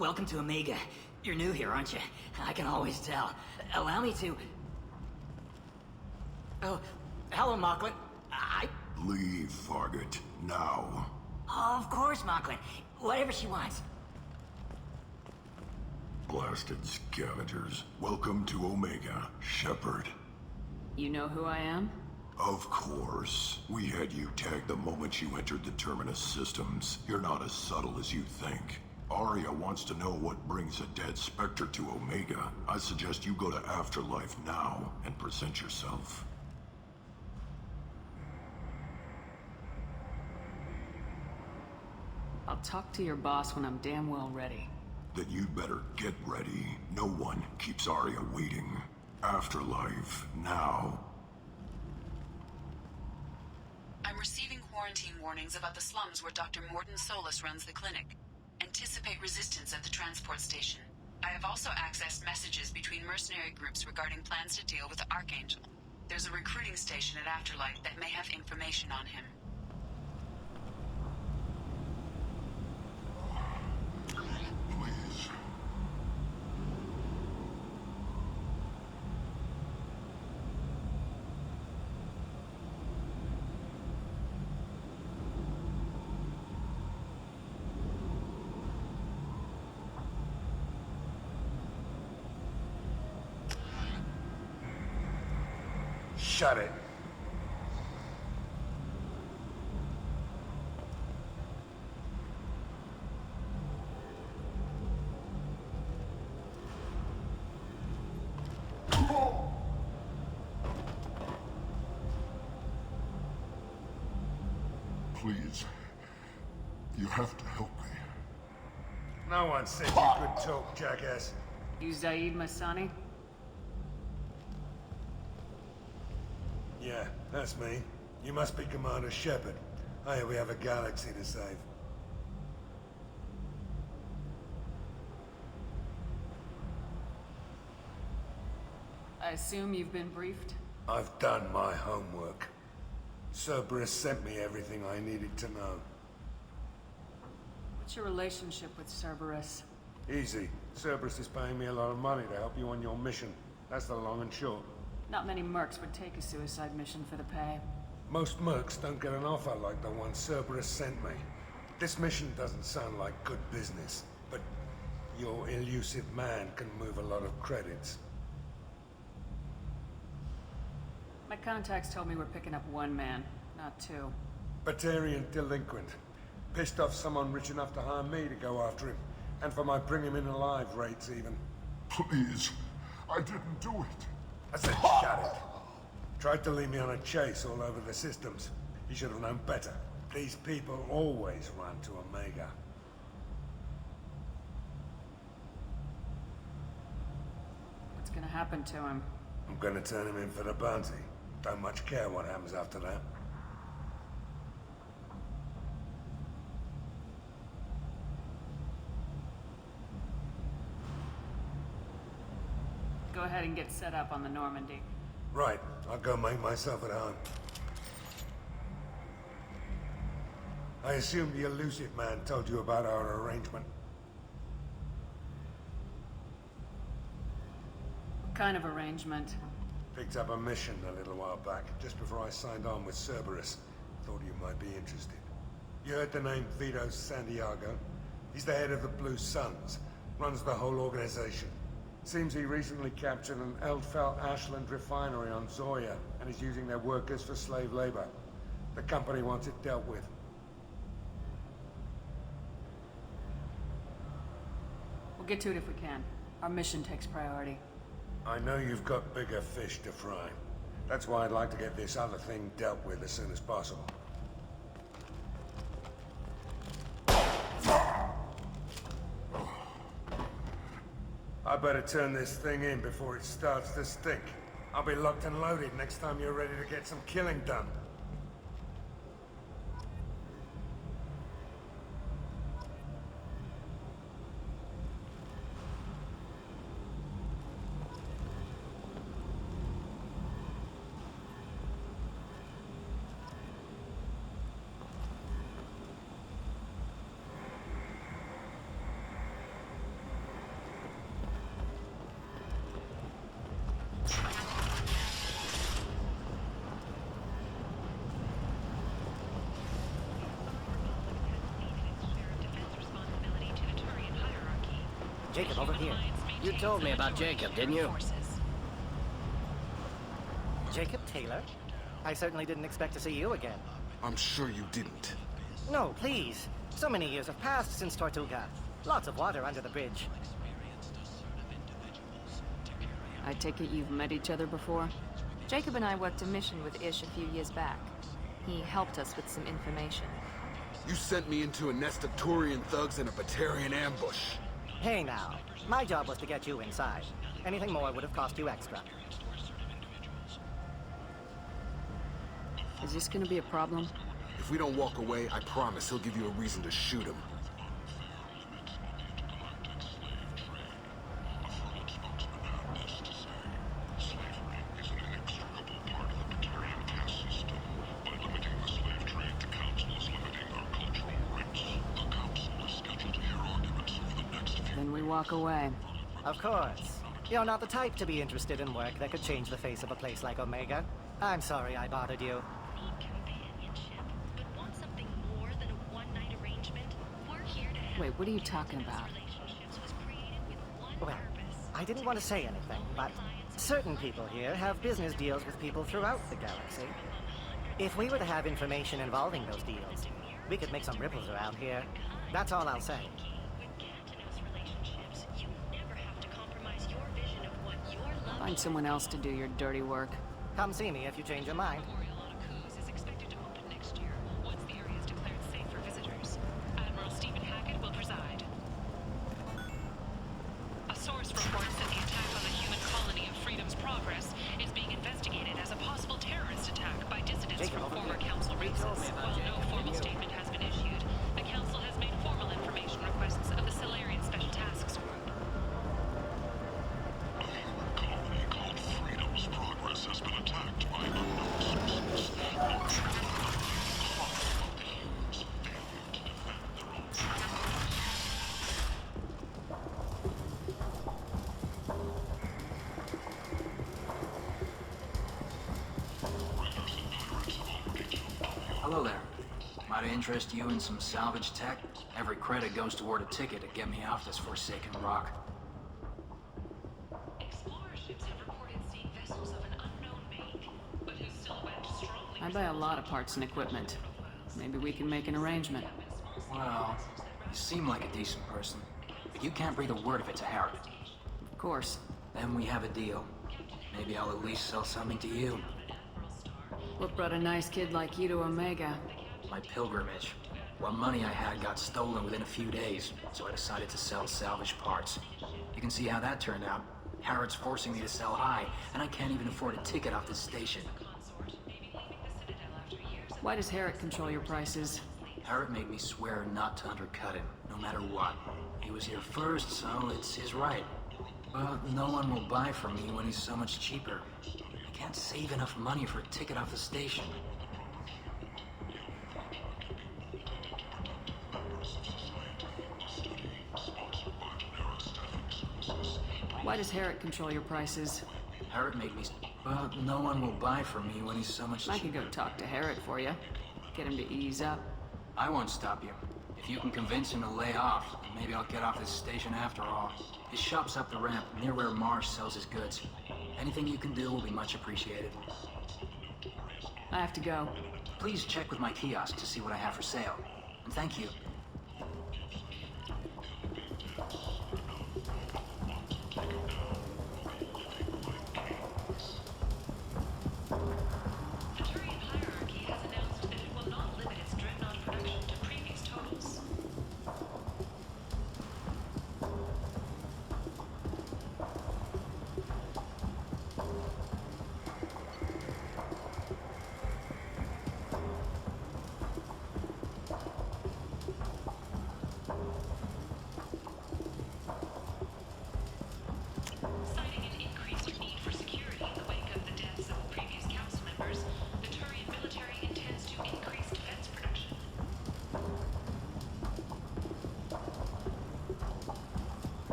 Welcome to Omega. You're new here, aren't you? I can always tell. Allow me to... Oh, hello, Mocklin. Leave, Fargate. Now. Oh, of course, Mocklin. Whatever she wants. Blasted scavengers. Welcome to Omega, Shepard. You know who I am? Of course. We had you tagged the moment you entered the Terminus systems. You're not as subtle as you think. Arya wants to know what brings a dead Spectre to Omega. I suggest you go to Afterlife now and present yourself. I'll talk to your boss when I'm damn well ready. Then you'd better get ready. No one keeps Arya waiting. Afterlife now. I'm receiving quarantine warnings about the slums where Dr. Mordin Solus runs the clinic. Anticipate resistance at the transport station. I have also accessed messages between mercenary groups regarding plans to deal with the Archangel. There's a recruiting station at Afterlife that may have information on him. Please. Shut it. Please. You have to help me. No one said you could talk, jackass. You Zaid Masani? Yeah, that's me. You must be Commander Shepard. Hey, we have a galaxy to save. I assume you've been briefed? I've done my homework. Cerberus sent me everything I needed to know. What's your relationship with Cerberus? Easy. Cerberus is paying me a lot of money to help you on your mission. That's the long and short. Not many mercs would take a suicide mission for the pay. Most mercs don't get an offer like the one Cerberus sent me. This mission doesn't sound like good business, but your elusive man can move a lot of credits. My contacts told me we're picking up one man, not two. Batarian delinquent. Pissed off someone rich enough to hire me to go after him. And for my bring him in alive rates even. Please. I didn't do it. I said shut it. Tried to lead me on a chase all over the systems. You should have known better. These people always run to Omega. What's gonna happen to him? I'm gonna turn him in for the bounty. Don't much care what happens after that. Go ahead and get set up on the Normandy. Right, I'll go make myself at home. I assume the elusive man told you about our arrangement. What kind of arrangement? Picked up a mission a little while back, just before I signed on with Cerberus. Thought you might be interested. You heard the name Vito Santiago? He's the head of the Blue Suns, runs the whole organization. Seems he recently captured an Eldfell Ashland refinery on Zoya and is using their workers for slave labor. The company wants it dealt with. We'll get to it if we can. Our mission takes priority. I know you've got bigger fish to fry. That's why I'd like to get this other thing dealt with as soon as possible. I better turn this thing in before it starts to stink. I'll be locked and loaded next time you're ready to get some killing done. Jacob, over here. You told me about Jacob, didn't you? Jacob Taylor? I certainly didn't expect to see you again. I'm sure you didn't. No, please. So many years have passed since Tortuga. Lots of water under the bridge. I take it you've met each other before? Jacob and I worked a mission with Ish a few years back. He helped us with some information. You sent me into a nest of Turian thugs in a Batarian ambush. Hey now, my job was to get you inside. Anything more would have cost you extra. Is this gonna be a problem? If we don't walk away, I promise he'll give you a reason to shoot him. Then we walk away. Of course. You're not the type to be interested in work that could change the face of a place like Omega. I'm sorry I bothered you. Wait, what are you talking about? Well, I didn't want to say anything, but certain people here have business deals with people throughout the galaxy. If we were to have information involving those deals, we could make some ripples around here. That's all I'll say. Find someone else to do your dirty work. Come see me if you change your mind. Hello there. Might I interest you in some salvage tech? Every credit goes toward a ticket to get me off this forsaken rock. I buy a lot of parts and equipment. Maybe we can make an arrangement. Well, you seem like a decent person, but you can't breathe a word of it to Harrod. Of course. Then we have a deal. Maybe I'll at least sell something to you. What brought a nice kid like you to Omega? My pilgrimage. What money I had got stolen within a few days, so I decided to sell salvage parts. You can see how that turned out. Harrod's forcing me to sell high, and I can't even afford a ticket off this station. Why does Harrod control your prices? Harrod made me swear not to undercut him, no matter what. He was here first, so it's his right. But no one will buy from me when he's so much cheaper. I can't save enough money for a ticket off the station. Why does Harrod control your prices? Harrod made me... But no one will buy from me when he's so much cheaper. I can go talk to Harrod for you. Get him to ease up. I won't stop you. If you can convince him to lay off, maybe I'll get off this station after all. His shop's up the ramp, near where Marsh sells his goods. Anything you can do will be much appreciated. I have to go. Please check with my kiosk to see what I have for sale. And thank you.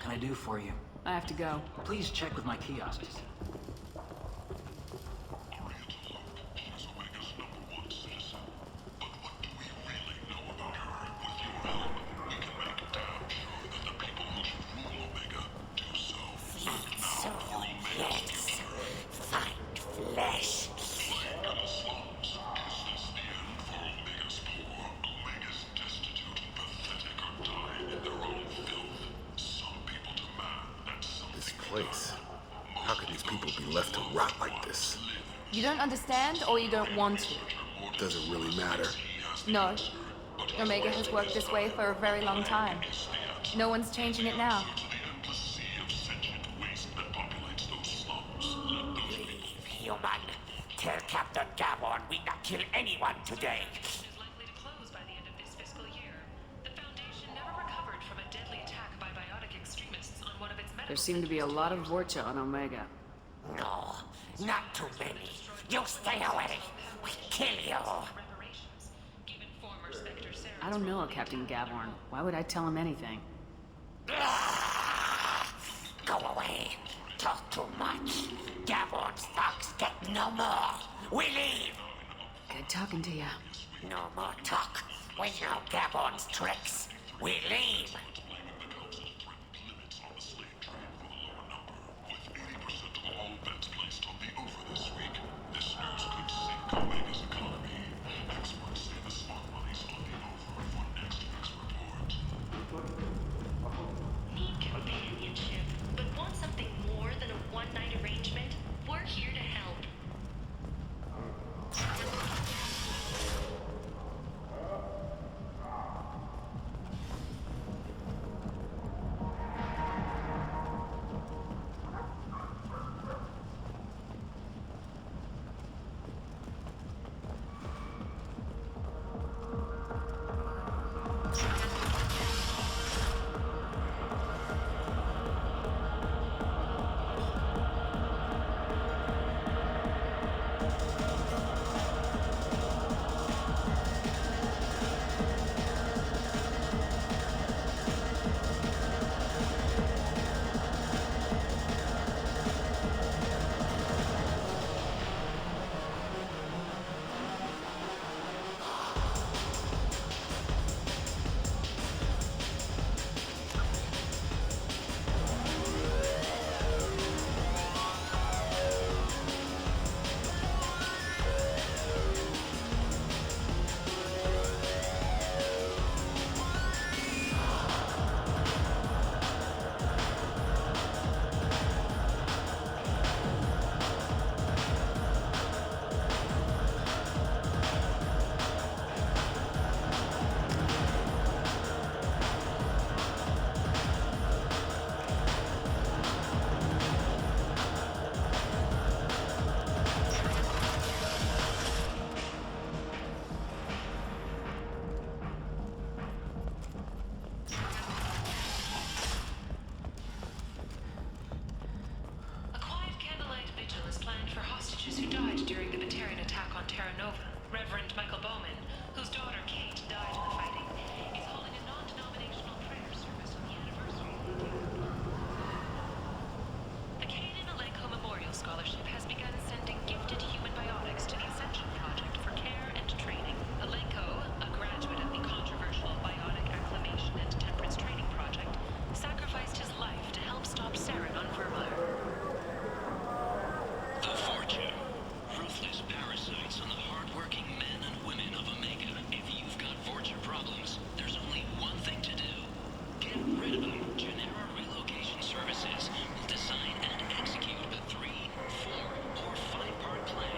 can I do for you? I have to go. Please check with my kiosks. Place. How could these people be left to rot like this? You don't understand, or you don't want to? Doesn't really matter. No. Omega has worked this way for a very long time. No one's changing it now. Human, tell Captain Gabon we not kill anyone today. Is likely to close by the end of this fiscal year. The Foundation never recovered from a deadly attack by biotic extremists on one of its medical. There seem to be a lot of Vorcha on Omega. No, not too many. You stay away. We kill you. Reparations, given former Spectre Sarah. I don't know Captain Gavorn. Why would I tell him anything? Go away. Talk too much. Gabon's thugs get no more. We leave. Good talking to you. No more talk. We know Gabon's tricks. We leave. Need companionship, but want something more than a one-night arrangement? We're here to help.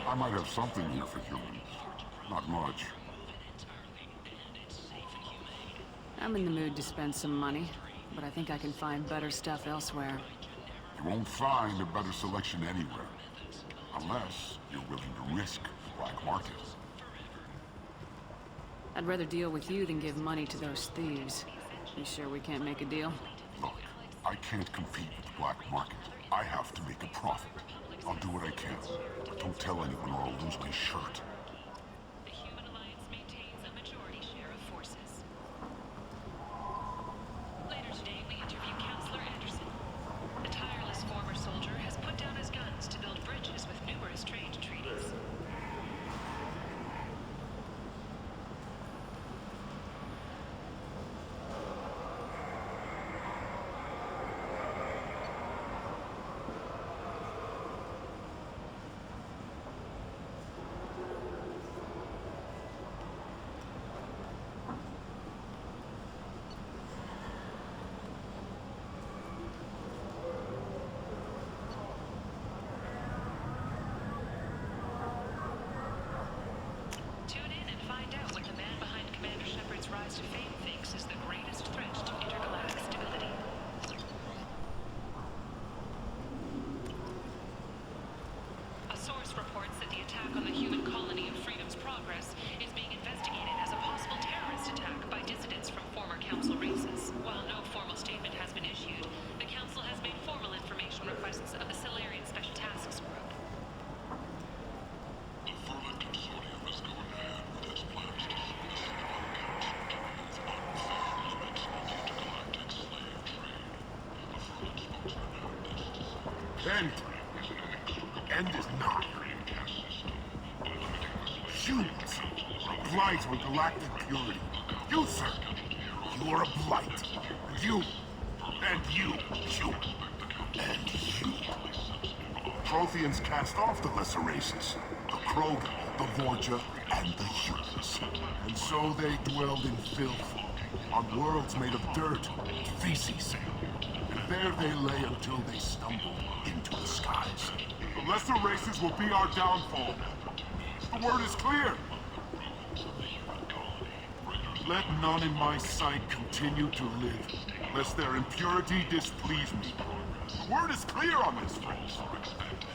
I might have something here for humans. Not much. I'm in the mood to spend some money, but I think I can find better stuff elsewhere. You won't find a better selection anywhere. Unless you're willing to risk the black market. I'd rather deal with you than give money to those thieves. You sure we can't make a deal? Look, I can't compete with the black market. I have to make a profit. I'll do what I can, but don't tell anyone or I'll lose my shirt. The Human Alliance maintains a majority share of forces. Later today, we interview Counselor Anderson, End. End is nigh. Humans are blight on galactic purity. You, sir, you are a blight. And you, human, and you. Protheans cast off the lesser races, the Krogan, the Vorja, and the humans. And so they dwelled in filth, on worlds made of dirt and feces. And there they lay until they stumbled into the skies. The lesser races will be our downfall. The word is clear. Let none in my sight continue to live, lest their impurity displease me. The word is clear on this, friends.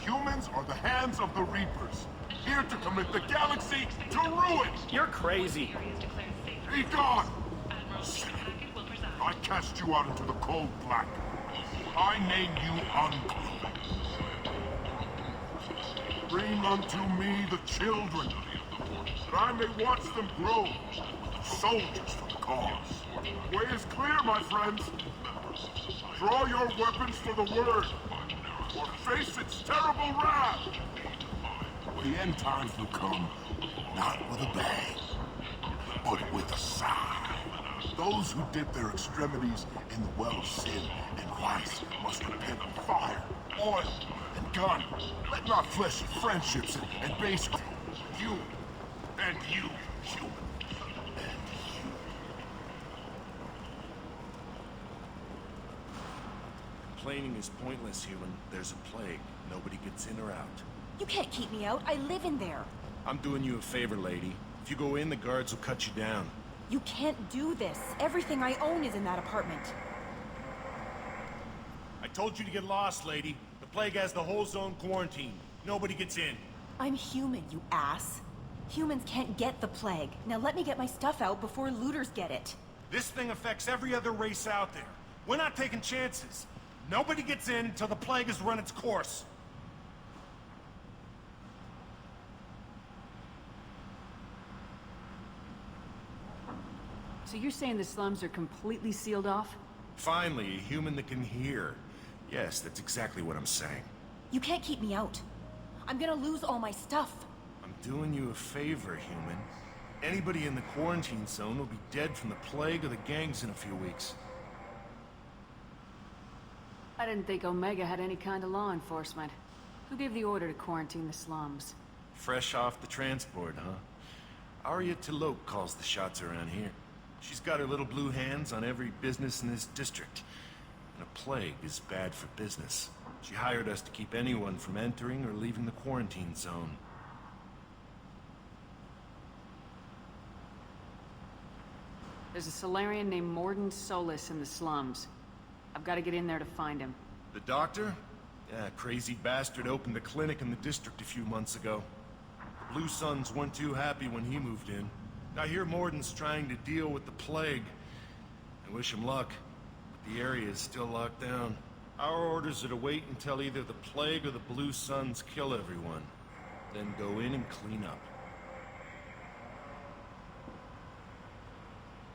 Humans are the hands of the Reapers, here to commit the galaxy to ruin! You're crazy. Be gone! I cast you out into the cold black. I name you unclean. Bring unto me the children, that I may watch them grow, soldiers for the cause. The way is clear, my friends. Draw your weapons for the word, or face its terrible wrath. The end times will come, not with a bang, but with a sigh. Those who dip their extremities in the well of sin and vice must repent of fire, oil, and gun. Let not fleshly friendships and base you, and you, human. Complaining is pointless, human. There's a plague. Nobody gets in or out. You can't keep me out. I live in there. I'm doing you a favor, lady. If you go in, the guards will cut you down. You can't do this. Everything I own is in that apartment. I told you to get lost, lady. The plague has the whole zone quarantined. Nobody gets in. I'm human, you ass. Humans can't get the plague. Now let me get my stuff out before looters get it. This thing affects every other race out there. We're not taking chances. Nobody gets in until the plague has run its course. So you're saying the slums are completely sealed off? Finally, a human that can hear. Yes, that's exactly what I'm saying. You can't keep me out. I'm gonna lose all my stuff. I'm doing you a favor, human. Anybody in the quarantine zone will be dead from the plague or the gangs in a few weeks. I didn't think Omega had any kind of law enforcement. Who gave the order to quarantine the slums? Fresh off the transport, huh? Arya Tilok calls the shots around here. She's got her little blue hands on every business in this district. And a plague is bad for business. She hired us to keep anyone from entering or leaving the quarantine zone. There's a Solarian named Morden Solis in the slums. I've got to get in there to find him. The doctor? Yeah, crazy bastard opened a clinic in the district a few months ago. The Blue Suns weren't too happy when he moved in. I hear Morden's trying to deal with the plague. I wish him luck, but the area is still locked down. Our orders are to wait until either the plague or the Blue Suns kill everyone. Then go in and clean up.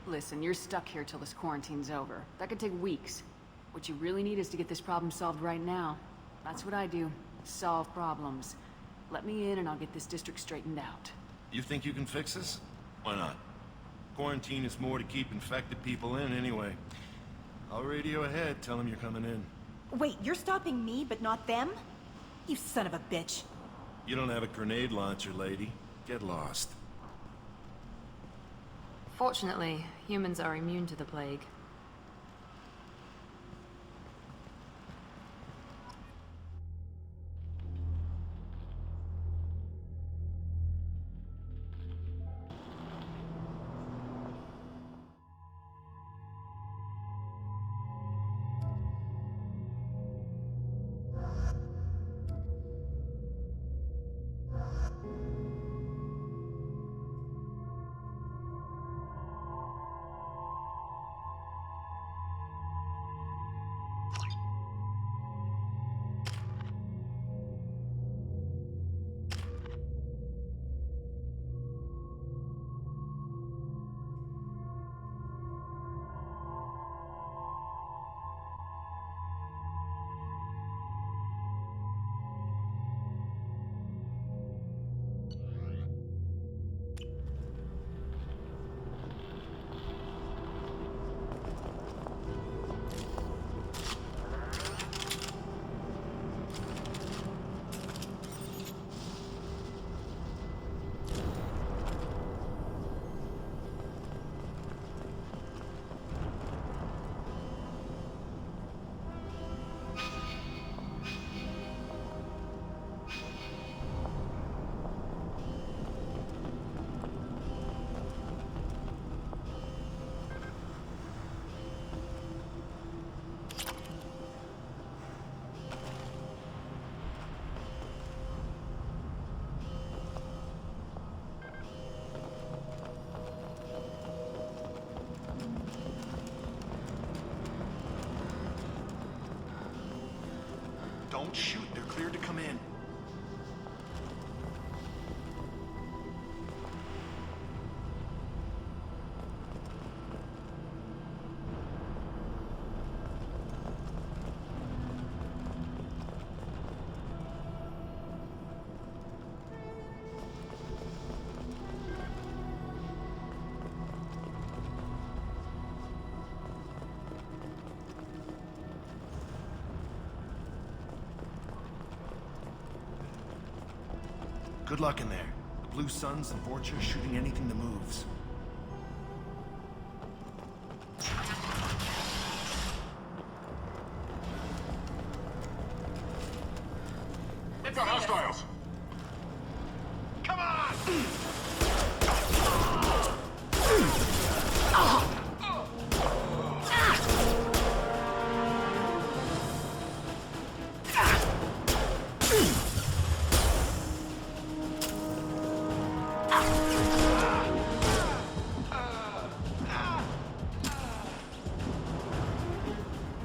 Listen, you're stuck here till this quarantine's over. That could take weeks. What you really need is to get this problem solved right now. That's what I do. Solve problems. Let me in and I'll get this district straightened out. You think you can fix this? Why not? Quarantine is more to keep infected people in anyway. I'll radio ahead, tell them you're coming in. Wait, you're stopping me, but not them? You son of a bitch. You don't have a grenade launcher, lady. Get lost. Fortunately, humans are immune to the plague. Don't shoot. They're cleared to come in. Good luck in there. The Blue Suns and Vorcha shooting anything that moves. It's the hostiles! Come on!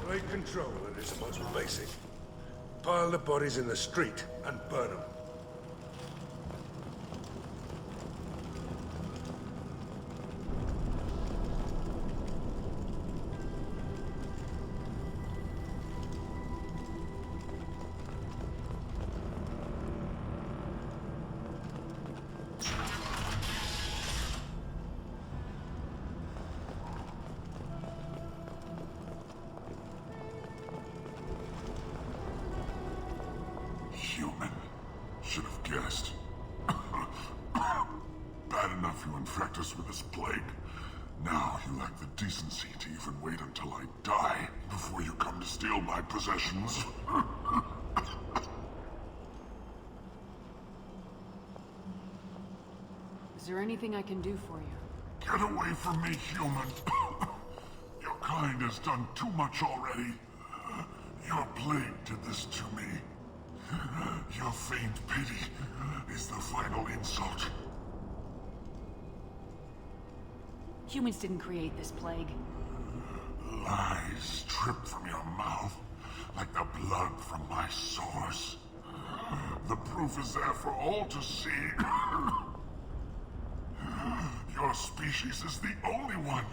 Great control, that is the most basic. Pile the bodies in the street and burn them. Human. Should have guessed. Bad enough you infect us with this plague. Now you lack the decency to even wait until I die before you come to steal my possessions. Is there anything I can do for you? Get away from me, human. Your kind has done too much already. Your plague did this to me. Your faint pity is the final insult. Humans didn't create this plague. Lies drip from your mouth like the blood from my sores. The proof is there for all to see. Your species is the only one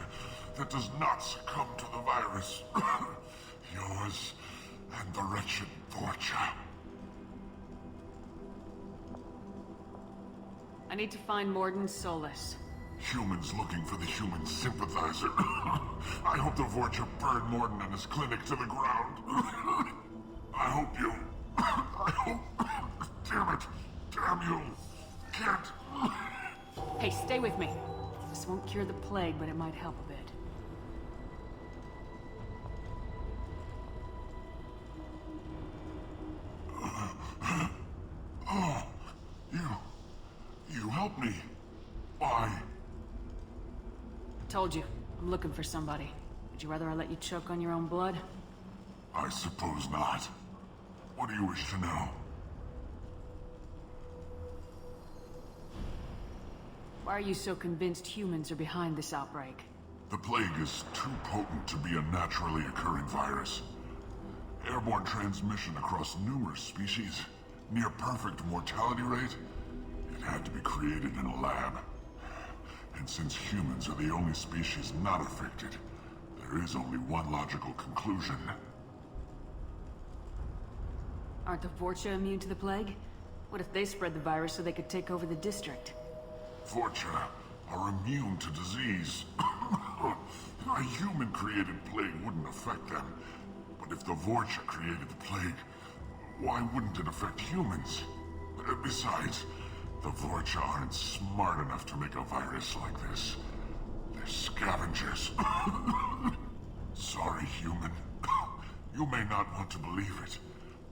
that does not succumb to the virus. Yours and the wretched Vorcha. I need to find Morden Solus. Humans looking for the human sympathizer. I hope the Vorcha burned Morden and his clinic to the ground. I hope you... I hope... Damn it. Damn you. Can't... Hey, stay with me. This won't cure the plague, but it might help a bit. Oh, you helped me. Why? I told you, I'm looking for somebody. Would you rather I let you choke on your own blood? I suppose not. What do you wish to know? Why are you so convinced humans are behind this outbreak? The plague is too potent to be a naturally occurring virus. Airborne transmission across numerous species, near perfect mortality rate. It had to be created in a lab. And since humans are the only species not affected, there is only one logical conclusion. Aren't the Vorcha immune to the plague? What if they spread the virus so they could take over the district? Vorcha are immune to disease. A human-created plague wouldn't affect them. But if the Vorcha created the plague, why wouldn't it affect humans? Besides, the Vorcha aren't smart enough to make a virus like this. They're scavengers. Sorry, human. You may not want to believe it,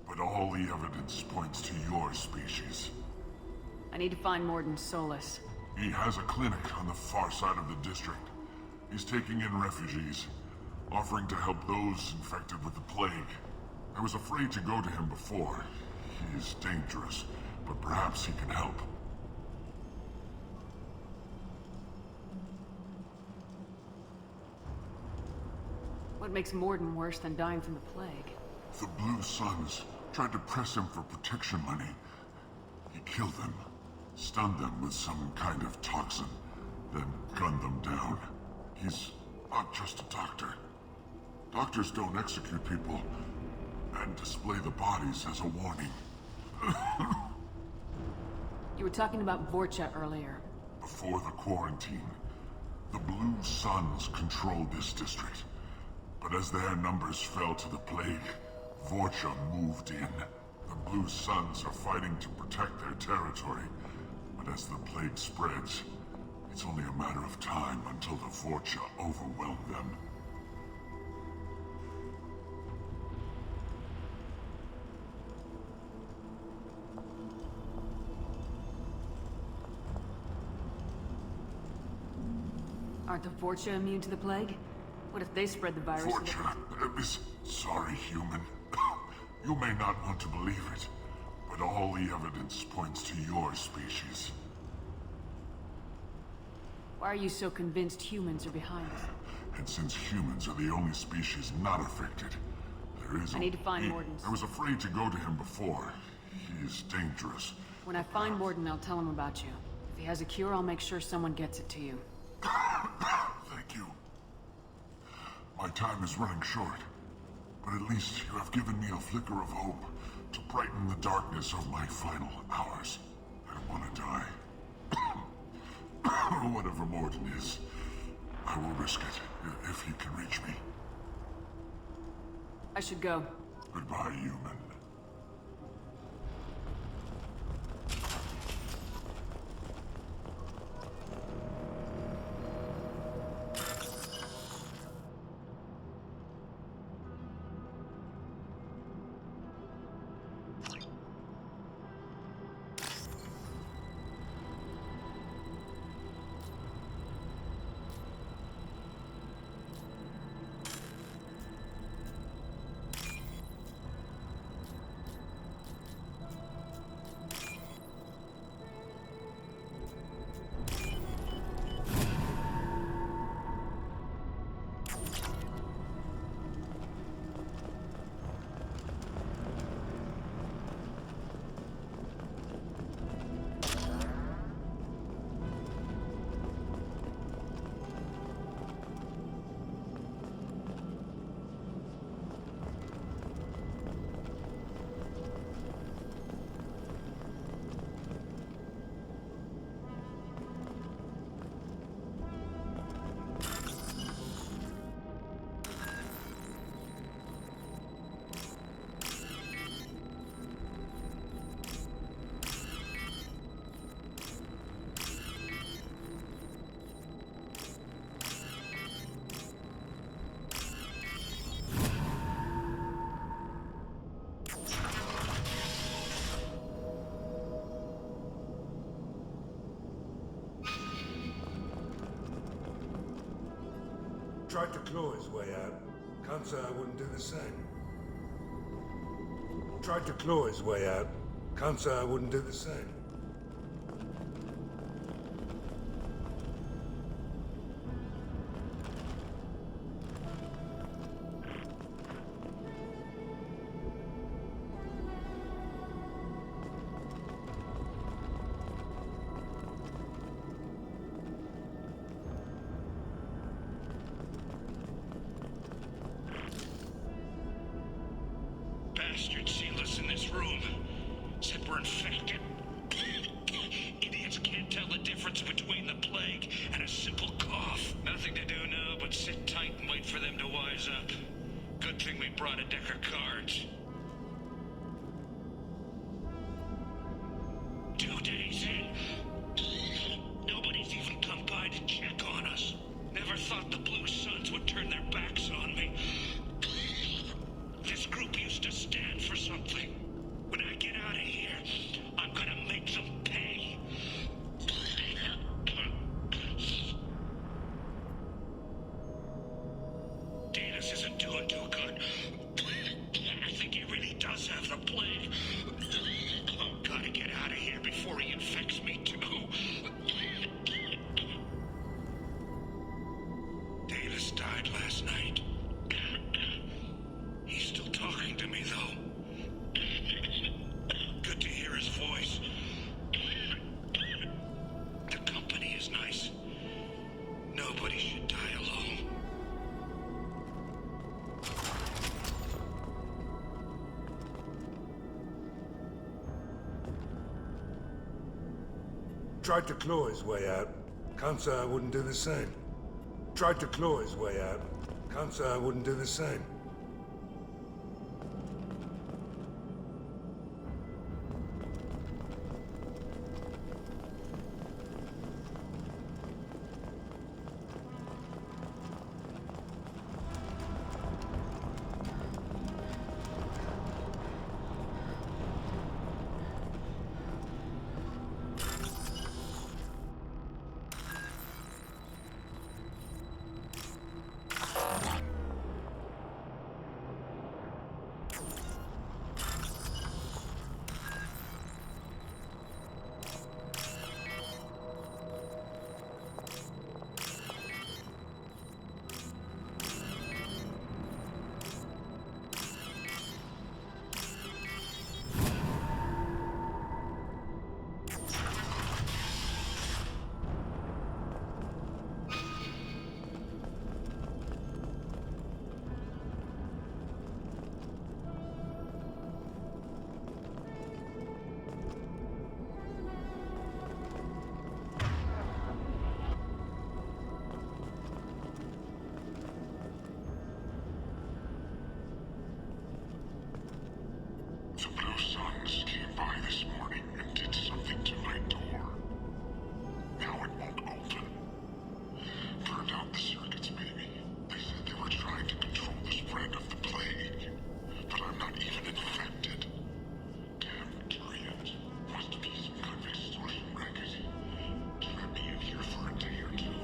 but all the evidence points to your species. I need to find Morden Solus. He has a clinic on the far side of the district. He's taking in refugees, offering to help those infected with the plague. I was afraid to go to him before. He is dangerous, but perhaps he can help. What makes Morden worse than dying from the plague? The Blue Suns tried to press him for protection money. He killed them, stunned them with some kind of toxin, then gunned them down. He's not just a doctor. Doctors don't execute people and display the bodies as a warning. You were talking about Vorcha earlier. Before the quarantine, the Blue Suns controlled this district. But as their numbers fell to the plague, Vorcha moved in. The Blue Suns are fighting to protect their territory. But as the plague spreads, it's only a matter of time until the Vorcha overwhelm them. Aren't the Vorcha immune to the plague? What if they spread the virus? Vorcha is sorry, human. You may not want to believe it, but all the evidence points to your species. Why are you so convinced humans are behind it? And since humans are the only species not affected, there is I need to find Morden. I was afraid to go to him before. He is dangerous. When I find Morden, I'll tell him about you. If he has a cure, I'll make sure someone gets it to you. Thank you. My time is running short, but at least you have given me a flicker of hope to brighten the darkness of my final hours. I don't want to die. Whatever Morden is, I will risk it if he can reach me. I should go. Goodbye, human. Tried to claw his way out. Can't say I wouldn't do the same. Tried to claw his way out. Can't say I wouldn't do the same. Bastards sealed us in this room. Said we're infected. Idiots can't tell the difference between the plague and a simple cough. Nothing to do now but sit tight and wait for them to wise up. Good thing we brought a deck of cards. 2 days in. Nobody's even come by to check on us. Never thought the Blue Suns would turn their backs on me. This group used to stand for something. When I get out of here, I'm gonna make them pay. Davis isn't doing too good. I think he Tried to claw his way out. Can't say I wouldn't do the same. Tried to claw his way out. Can't say I wouldn't do the same. The Blue Suns came by this morning and did something to my door. Now it won't open. Burned out the circuits, maybe. They said they were trying to control the spread of the plague. But I'm not even infected. Damn Turians. Must be some kind of extortion racket. Trap me in here for a day or two,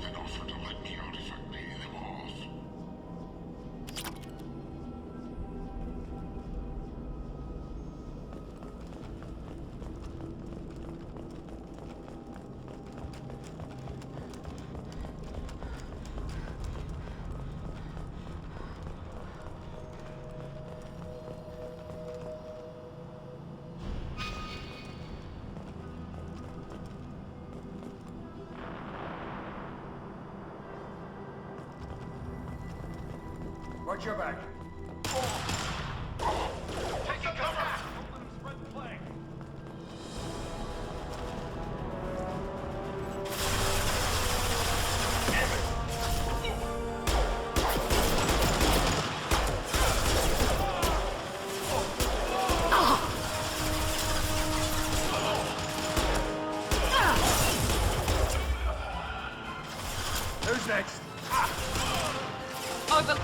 then offer to let me out if I pay them off. Watch your back. Taking cover! Spread the flag. Who's next? Over.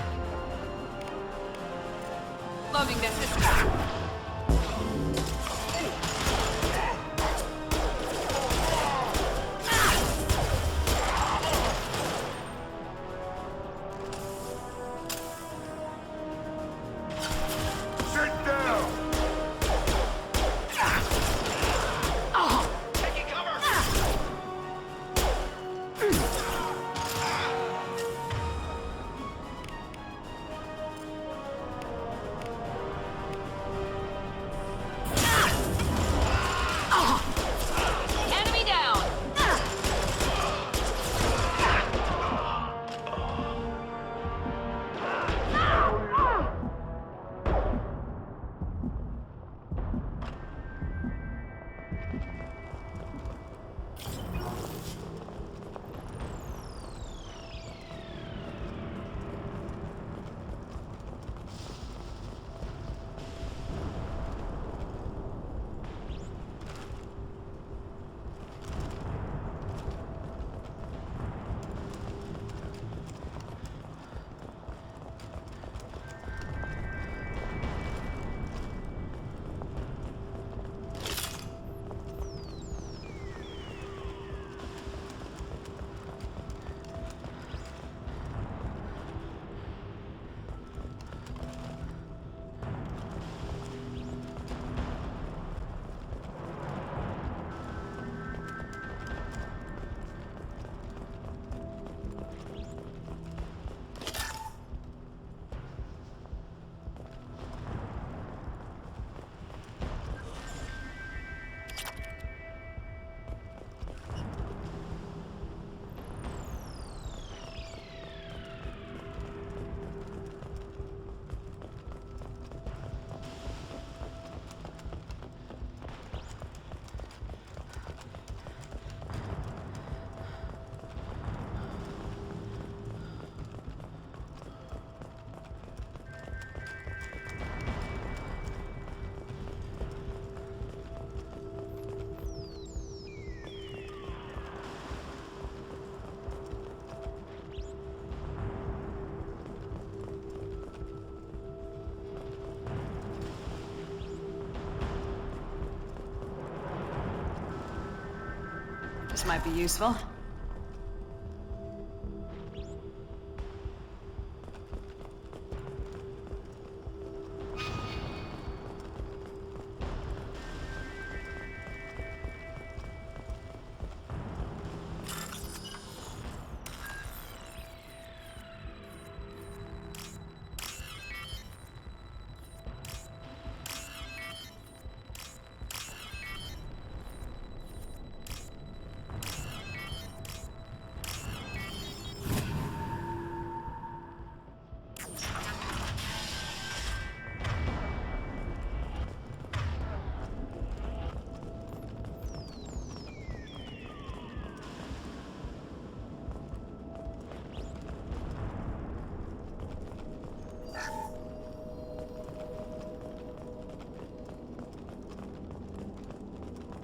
This might be useful.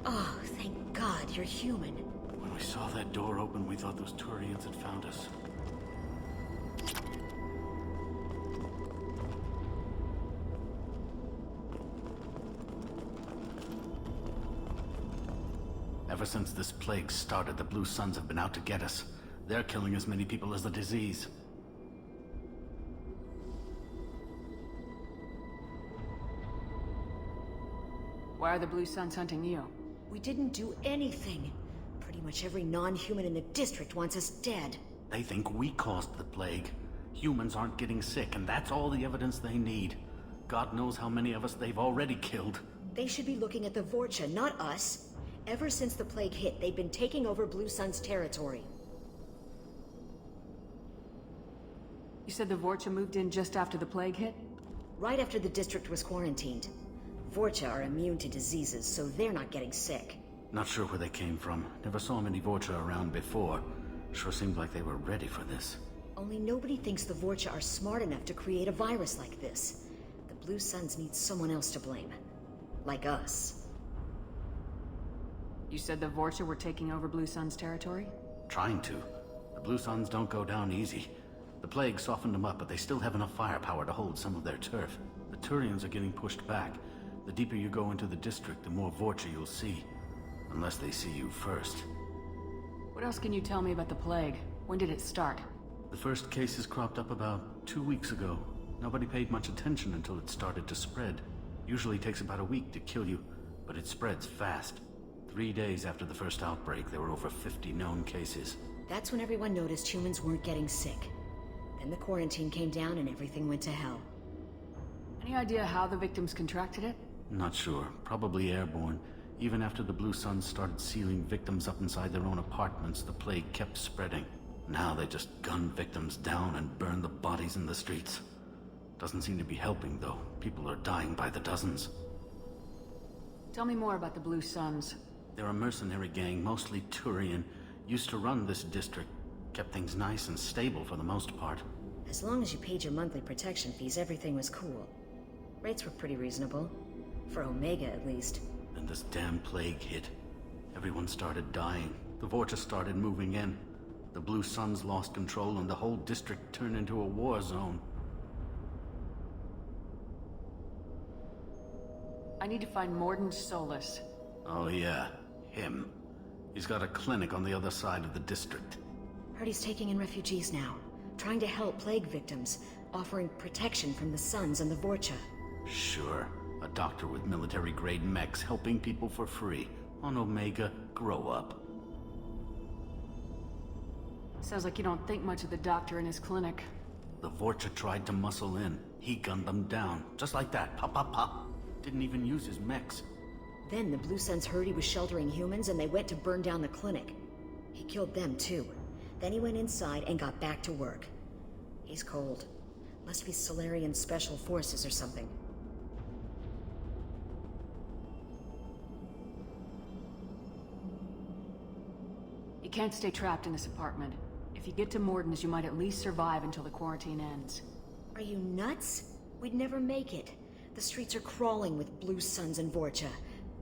Oh, thank God you're human. When we saw that door open, we thought those Turians had found us. Ever since this plague started, the Blue Suns have been out to get us. They're killing as many people as the disease. Why are the Blue Suns hunting you? We didn't do anything. Pretty much every non-human in the district wants us dead. They think we caused the plague. Humans aren't getting sick, and that's all the evidence they need. God knows how many of us they've already killed. They should be looking at the Vorcha, not us. Ever since the plague hit, they've been taking over Blue Sun's territory. You said the Vorcha moved in just after the plague hit? Right after the district was quarantined. Vorcha are immune to diseases, so they're not getting sick. Not sure where they came from. Never saw many Vorcha around before. Sure seemed like they were ready for this. Only nobody thinks the Vorcha are smart enough to create a virus like this. The Blue Suns need someone else to blame. Like us. You said the Vorcha were taking over Blue Sun's territory? Trying to. The Blue Suns don't go down easy. The plague softened them up, but they still have enough firepower to hold some of their turf. The Turians are getting pushed back. The deeper you go into the district, the more Vorcha you'll see. Unless they see you first. What else can you tell me about the plague? When did it start? The first cases cropped up about 2 weeks ago. Nobody paid much attention until it started to spread. Usually takes about a week to kill you, but it spreads fast. 3 days after the first outbreak, there were over 50 known cases. That's when everyone noticed humans weren't getting sick. Then the quarantine came down and everything went to hell. Any idea how the victims contracted it? Not sure. Probably airborne. Even after the Blue Suns started sealing victims up inside their own apartments, the plague kept spreading. Now they just gun victims down and burn the bodies in the streets. Doesn't seem to be helping, though. People are dying by the dozens. Tell me more about the Blue Suns. They're a mercenary gang, mostly Turian. Used to run this district. Kept things nice and stable for the most part. As long as you paid your monthly protection fees, everything was cool. Rates were pretty reasonable. For Omega, at least. Then this damn plague hit. Everyone started dying. The Vorcha started moving in. The Blue Suns lost control and the whole district turned into a war zone. I need to find Morden Solus. Oh yeah, him. He's got a clinic on the other side of the district. Heard he's taking in refugees now. Trying to help plague victims. Offering protection from the Suns and the Vorcha. Sure. A doctor with military-grade mechs helping people for free. On Omega, grow up. Sounds like you don't think much of the doctor in his clinic. The Vorcha tried to muscle in. He gunned them down. Just like that. Pop, pop, pop. Didn't even use his mechs. Then the Blue Suns heard he was sheltering humans and they went to burn down the clinic. He killed them too. Then he went inside and got back to work. He's cold. Must be Solarian Special Forces or something. You can't stay trapped in this apartment. If you get to Morden's, you might at least survive until the quarantine ends. Are you nuts? We'd never make it. The streets are crawling with Blue Suns and Vorcha.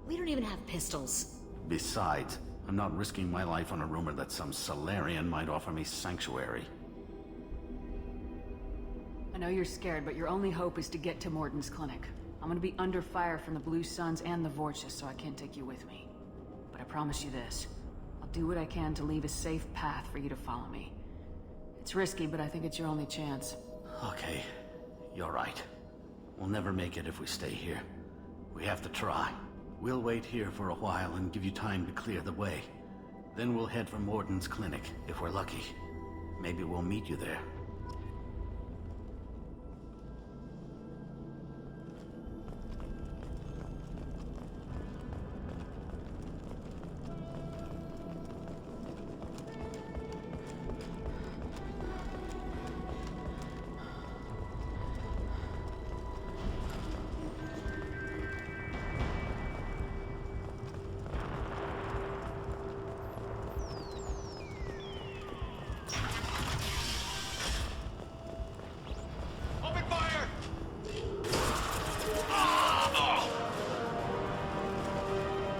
We don't even have pistols. Besides, I'm not risking my life on a rumor that some Solarian might offer me sanctuary. I know you're scared, but your only hope is to get to Morden's clinic. I'm gonna be under fire from the Blue Suns and the Vorcha, so I can't take you with me. But I promise you this. I'll do what I can to leave a safe path for you to follow me. It's risky, but I think it's your only chance. Okay, you're right. We'll never make it if we stay here. We have to try. We'll wait here for a while and give you time to clear the way. Then we'll head for Morden's clinic, if we're lucky. Maybe we'll meet you there.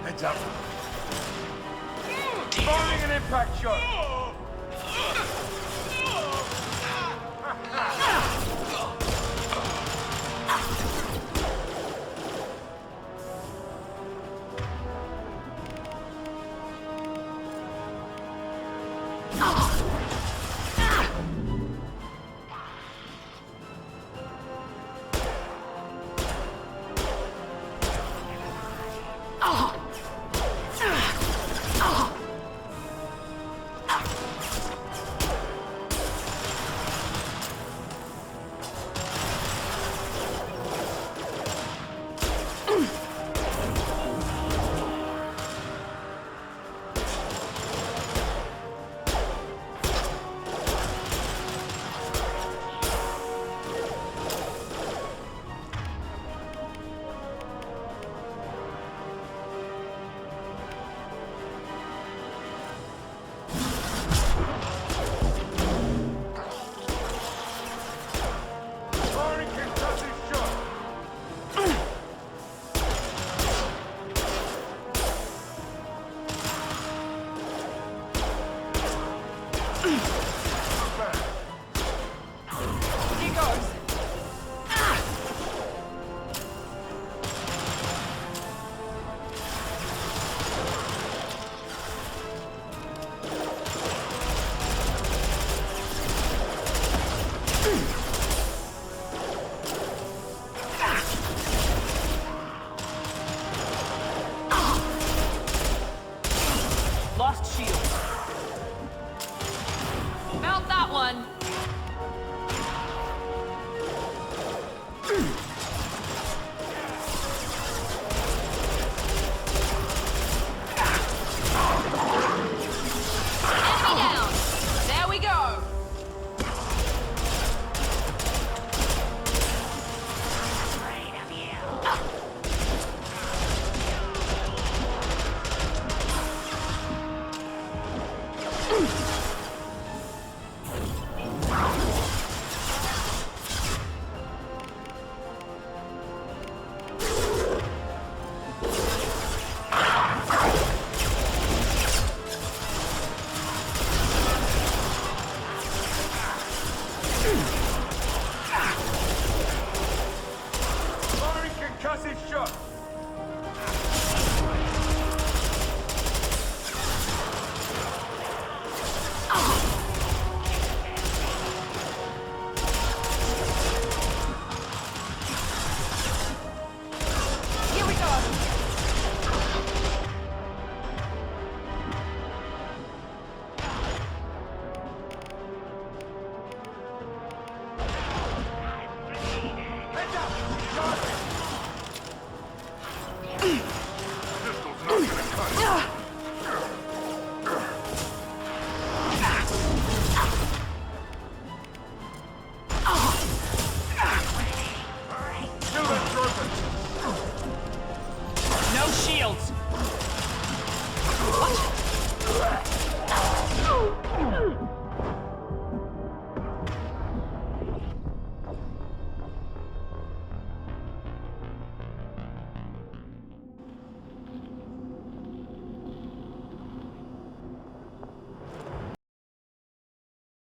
Heads up. Firing an impact shot. Mount that one. Enemy down. There we go. No shields! What?